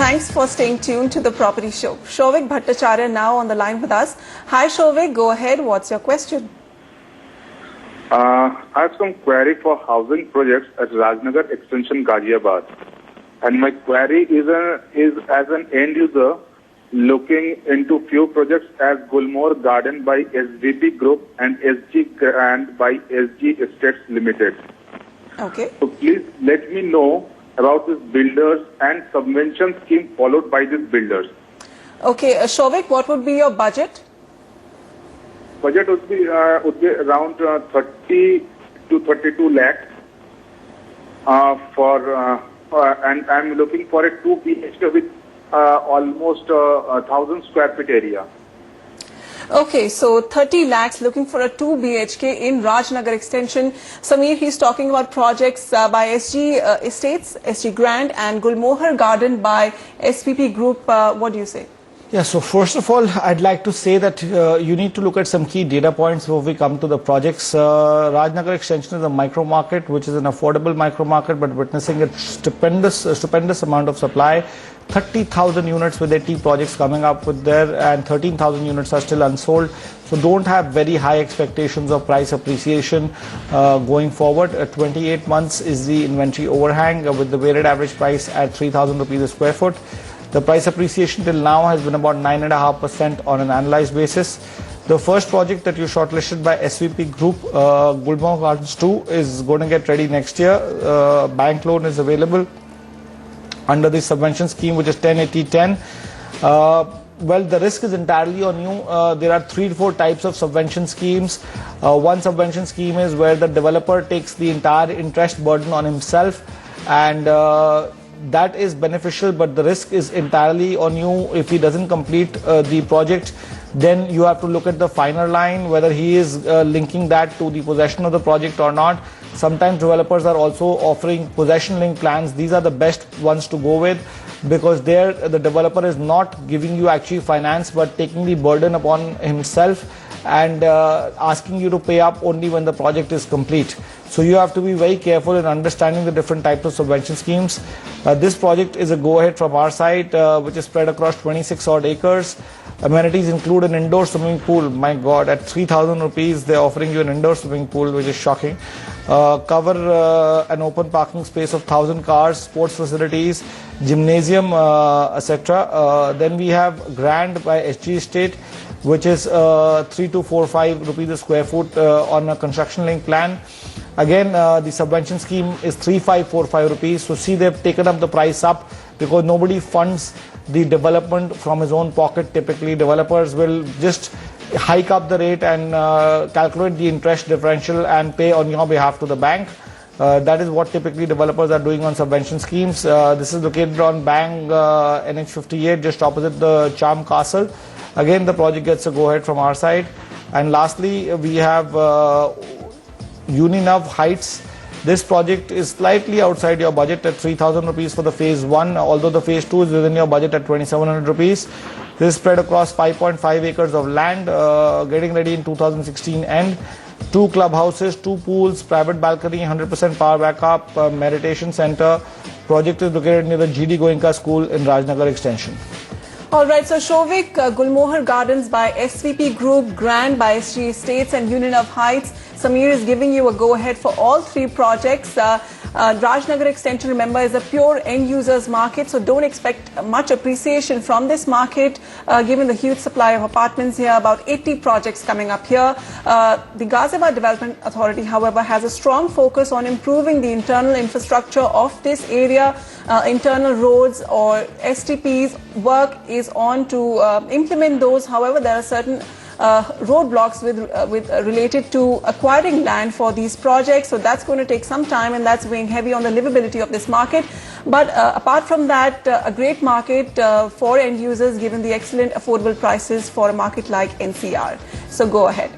Thanks for staying tuned to the Property Show. Shovik Bhattacharya now on the line with us. Hi Shovik, go ahead. What's your question? I have some query for housing projects at Raj Nagar Extension, Ghaziabad. And my query is as an end user looking into few projects as GulmoharGardens by SVP Group and SG Grand by SG Estates Limited. Okay. So please let me know about these builders and subvention scheme followed by these builders. Okay, Shovik, what would be your budget? Budget would be around 30 to 32 lakhs and I'm looking for a 2 BHK with almost 1,000 square feet area. Okay, so 30 lakhs looking for a 2 BHK in Raj Nagar Extension. Sameer, he's talking about projects by SG Estates, SG Grand and GulmoharGardens by SVP Group. What do you say? Yeah, so first of all, I'd like to say that you need to look at some key data points before we come to the projects. Raj Nagar Extension is a micro market, which is an affordable micro market, but witnessing a stupendous amount of supply. 30,000 units with 80 projects coming up with there, and 13,000 units are still unsold. So don't have very high expectations of price appreciation going forward. 28 months is the inventory overhang with the weighted average price at 3,000 rupees a square foot. The price appreciation till now has been about 9.5% on an annualized basis. The first project that you shortlisted by SVP Group, GulmoharGardens 2, is going to get ready next year. Bank loan is available under the subvention scheme, which is 10-80-10. Well, the risk is entirely on you. There are 3 to 4 types of subvention schemes. One subvention scheme is where the developer takes the entire interest burden on himself, and that is beneficial, but the risk is entirely on you. If he doesn't complete the project, then you have to look at the finer line, whether he is linking that to the possession of the project or not. Sometimes developers are also offering possession link plans. These are the best ones to go with, because there the developer is not giving you actually finance, but taking the burden upon himself and asking you to pay up only when the project is complete. So you have to be very careful in understanding the different types of subvention schemes. This project is a go-ahead from our side, which is spread across 26 odd acres. Amenities include an indoor swimming pool. My God, at 3,000 rupees, they're offering you an indoor swimming pool, which is shocking. Cover an open parking space of 1,000 cars, sports facilities, gymnasium, etc. Then we have Grand by SG Estate, which is 3245 rupees a square foot on a construction link plan. Again, the subvention scheme is 3545 rupees. So see, they've taken up the price up because nobody funds the development from his own pocket. Typically, developers will just hike up the rate and calculate the interest differential and pay on your behalf to the bank. That is what typically developers are doing on subvention schemes. This is located on Bang NH58, just opposite the Charm Castle. Again, the project gets a go-ahead from our side. And lastly, we have Uninav Heights. This project is slightly outside your budget at 3,000 rupees for the phase 1, although the phase 2 is within your budget at 2,700 rupees. This is spread across 5.5 acres of land, getting ready in 2016 end. 2 clubhouses, 2 pools, private balcony, 100% power backup, meditation center. Project is located near the GD Goenka School in Raj Nagar Extension. Alright, so Shovik, GulmoharGardens by SVP Group, Grand by SG Estates and Uninav Heights. Sameer is giving you a go-ahead for all 3 projects. Raj Nagar Extension, remember, is a pure end-users market, so don't expect much appreciation from this market, given the huge supply of apartments here, about 80 projects coming up here. The Ghaziabad Development Authority, however, has a strong focus on improving the internal infrastructure of this area. Internal roads or STPs, work is on to implement those. However, there are certain roadblocks related to acquiring land for these projects, so that's going to take some time, and that's weighing heavy on the livability of this market. But apart from that, a great market for end users, given the excellent affordable prices for a market like NCR. So go ahead.